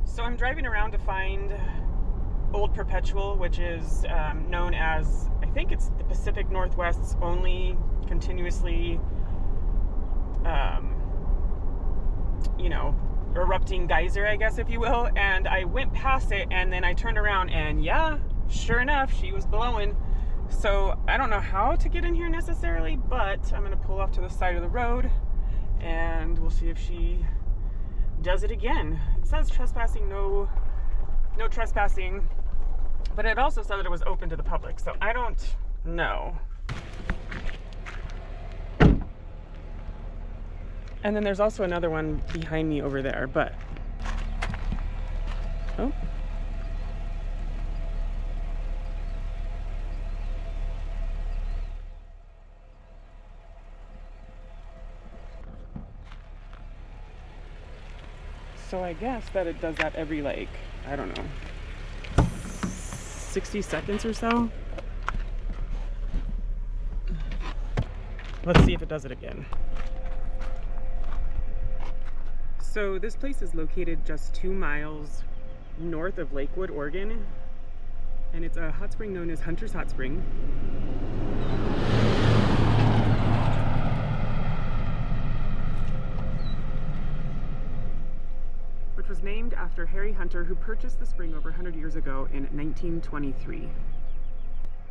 So I'm driving around to find Old Perpetual, which is known as, I think it's the Pacific Northwest's only continuously, erupting geyser, I guess, if you will. And I went past it, and then I turned around, and yeah, sure enough, she was blowing. So I don't know how to get in here necessarily, but I'm gonna pull off to the side of the road, and we'll see if she does it again. It says trespassing, no trespassing, but it also said that it was open to the public, so I don't know. And then there's also another one behind me over there, but oh. So I guess that it does that every, like, I don't know, 60 seconds or so. Let's see if it does it again. So this place is located just 2 miles north of Lakewood, Oregon, and it's a hot spring known as Hunter's Hot Spring. Which was named after Harry Hunter, who purchased the spring over 100 years ago in 1923.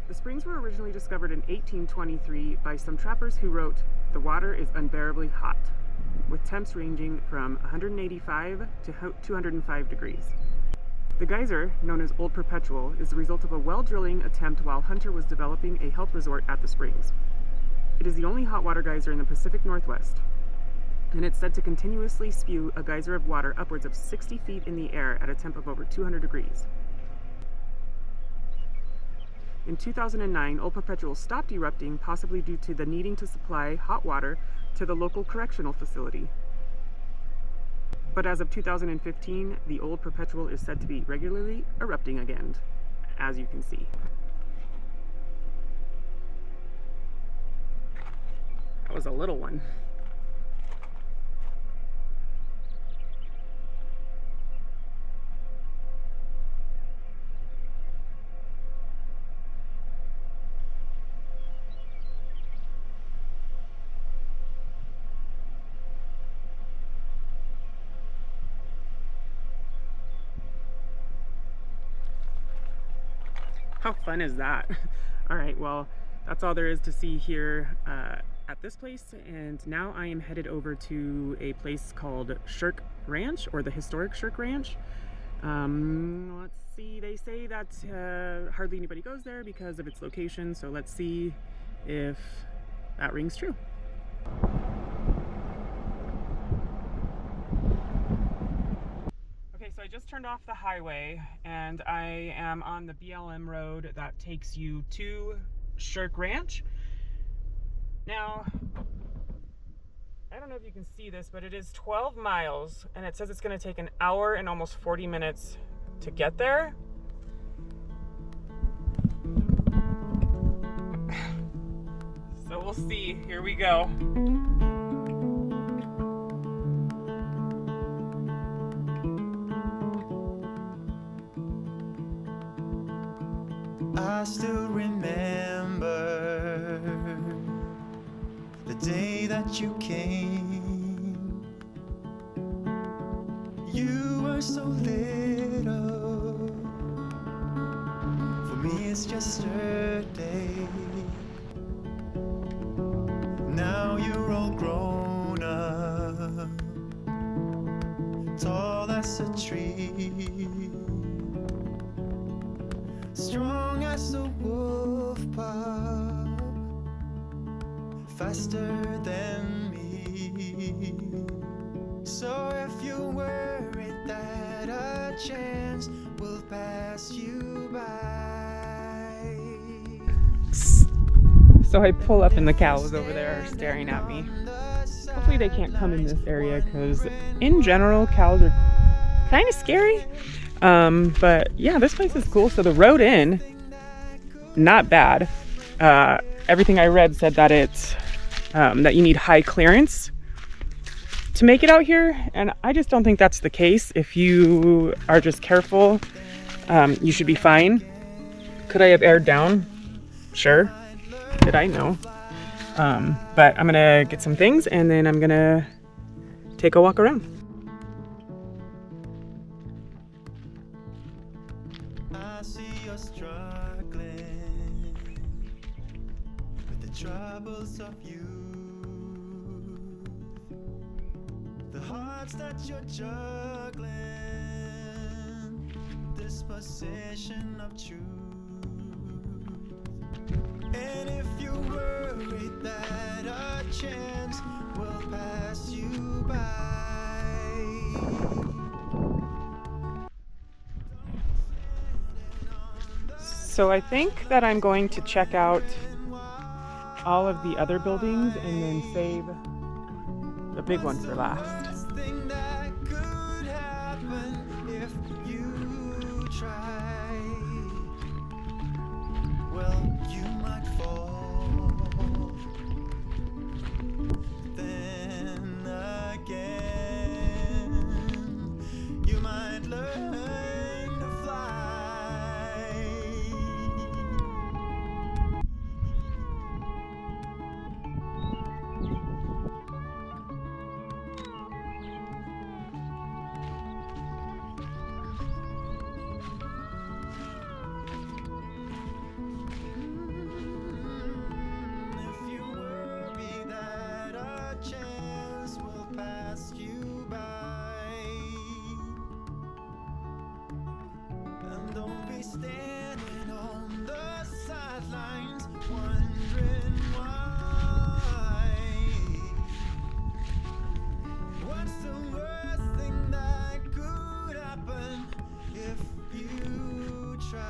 The springs were originally discovered in 1823 by some trappers who wrote, "The water is unbearably hot," with temps ranging from 185 to 205 degrees. The geyser, known as Old Perpetual, is the result of a well drilling attempt while Hunter was developing a health resort at the springs. It is the only hot water geyser in the Pacific Northwest, and it's said to continuously spew a geyser of water upwards of 60 feet in the air at a temp of over 200 degrees. In 2009, Old Perpetual stopped erupting, possibly due to the needing to supply hot water to the local correctional facility. But as of 2015, the Old Perpetual is said to be regularly erupting again, as you can see. That was a little one. How fun is that? All right, well, that's all there is to see here at this place. And now I am headed over to a place called Shrik Ranch, or the historic Shrik Ranch. Let's see, they say that hardly anybody goes there because of its location. So let's see if that rings true. So I just turned off the highway and I am on the BLM road that takes you to Shrik Ranch. Now, I don't know if you can see this, but it is 12 miles and it says it's going to take an hour and almost 40 minutes to get there. So we'll see. Here we go. I still remember the day that you came. You were so little. For me it's just a day. Now you're all grown up, tall as a tree, strong as a wolf pup, faster than me. So if you're worried that a chance will pass you by. So I pull up and the cows over there are staring at me. Hopefully they can't come in this area because in general cows are kind of scary. But yeah, this place is cool. So the road in, not bad. Everything I read said that it's that you need high clearance to make it out here, and I just don't think that's the case. If you are just careful, you should be fine. Could I have aired down? Sure. Did I? No. But I'm gonna get some things and then I'm gonna take a walk around. I see you're struggling with the troubles of youth, the hearts that you're juggling, this possession of truth. And if you're worried that a chance will pass you by, So I think that I'm going to check out all of the other buildings and then save the big one for last. worst thing that could happen if you try, well, you might fall. Then again, you might learn to fly. If you worry that a chance will pass you by, and don't be standing on the sidelines wondering why. What's the worst thing that could happen if you try?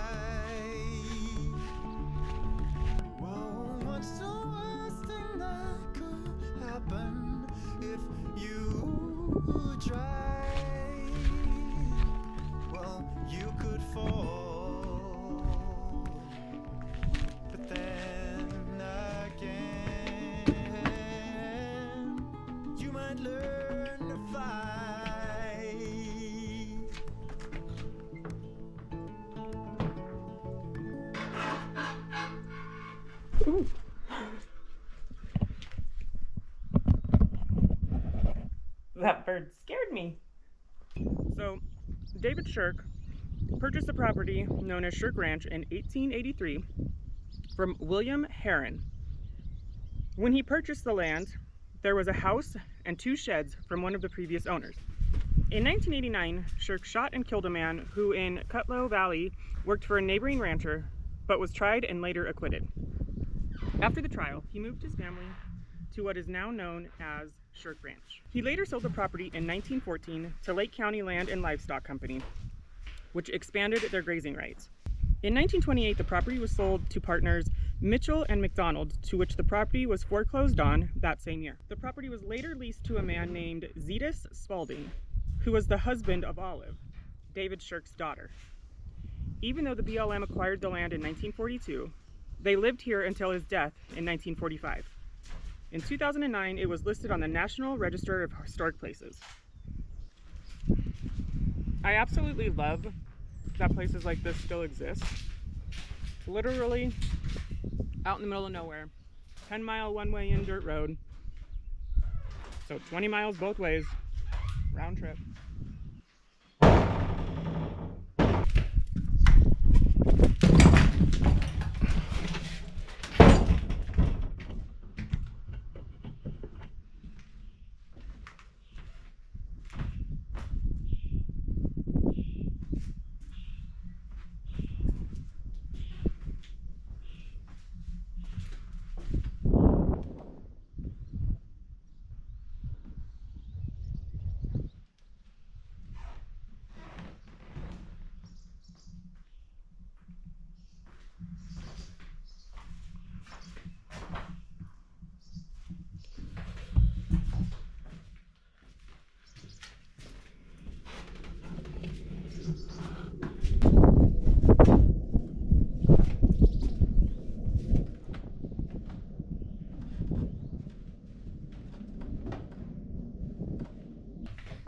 Whoa, what's the worst thing that could happen if you try? Well, you could fall, but then again, you might learn to fly. Ooh. That bird scared me. So, David Sherk purchased the property known as Shrik Ranch in 1883 from William Heron. When he purchased the land, there was a house and 2 sheds from one of the previous owners. In 1989, Sherk shot and killed a man who in Cutlow Valley worked for a neighboring rancher, but was tried and later acquitted. After the trial, he moved his family to what is now known as Shrik Ranch. He later sold the property in 1914 to Lake County Land and Livestock Company, which expanded their grazing rights. In 1928, the property was sold to partners Mitchell and McDonald, to which the property was foreclosed on that same year. The property was later leased to a man named Zetas Spalding, who was the husband of Olive, David Shirk's daughter. Even though the BLM acquired the land in 1942, they lived here until his death in 1945. In 2009, it was listed on the National Register of Historic Places. I absolutely love that places like this still exist. Literally out in the middle of nowhere, 10-mile one-way in dirt road, so 20 miles both ways, round trip.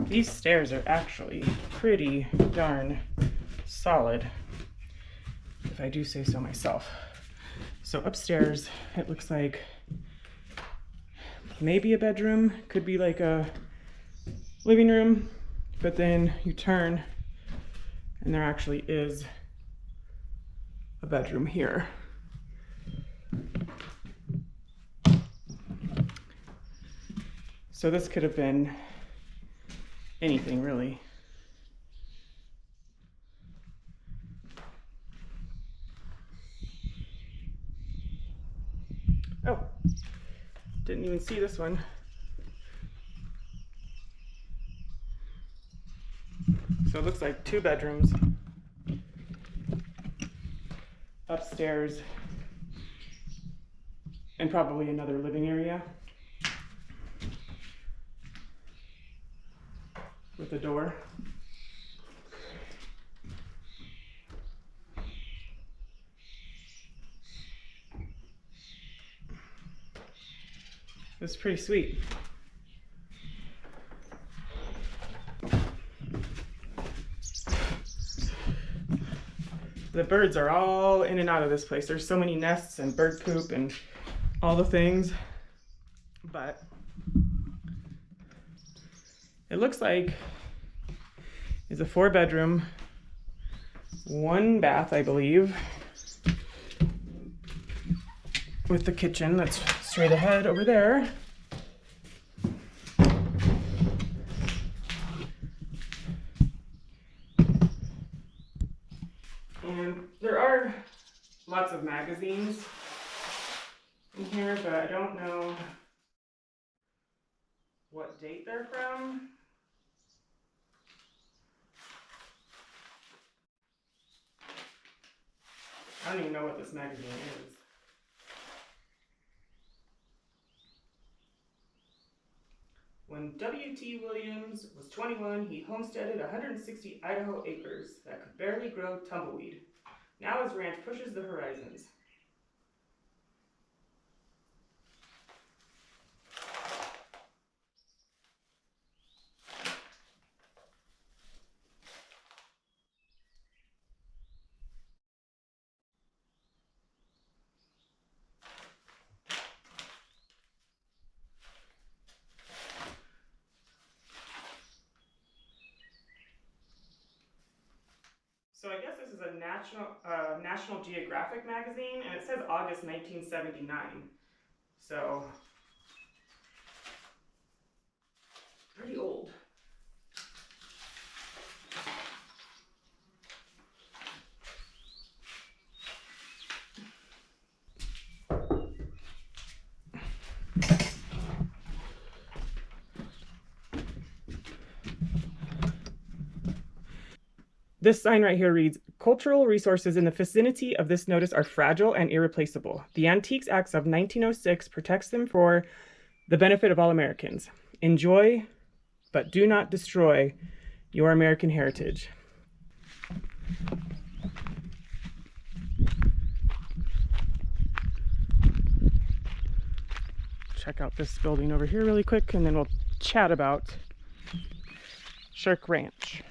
These stairs are actually pretty darn solid, if I do say so myself. So upstairs, it looks like maybe a bedroom, could be like a living room, but then you turn and there actually is a bedroom here. So this could have been anything, really. Oh, didn't even see this one. So it looks like 2 bedrooms upstairs and probably another living area with a door. It's pretty sweet. The birds are all in and out of this place. There's so many nests and bird poop and all the things, but it looks like it's a 4-bedroom, 1 bath, I believe, with the kitchen that's straight ahead over there. And there are lots of magazines in here, but I don't know what date they're from. I don't even know what this magazine is. When W.T. Williams was 21, he homesteaded 160 Idaho acres that could barely grow tumbleweed. Now his ranch pushes the horizons. So I guess this is a National Geographic magazine, and it says August 1979. So pretty old. This sign right here reads, "Cultural resources in the vicinity of this notice are fragile and irreplaceable. The Antiques Acts of 1906 protects them for the benefit of all Americans. Enjoy, but do not destroy your American heritage." Check out this building over here really quick, and then we'll chat about Shrik Ranch.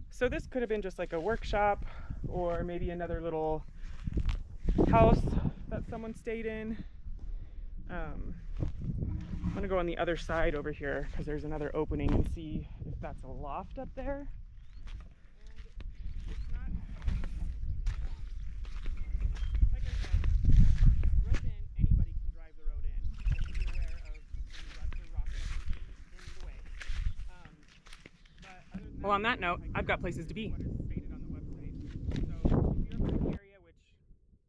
So this could have been just like a workshop or maybe another little house that someone stayed in. I'm gonna go on the other side over here because there's another opening and see if that's a loft up there. And it's not, like I said, the road in, anybody can drive the road in. Just be aware of any ruts or rocks that may be in the way. Well, on that note, I've got places to be. What is stated on the website. So if you're from an area, which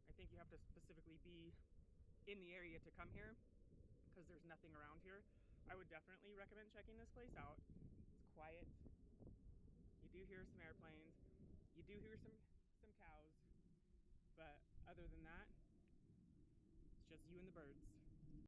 I think you have to specifically be in the area to come here, because there's nothing around here, I would definitely recommend checking this place out. It's quiet. You do hear some airplanes. You do hear some cows, but other than that, it's just you and the birds.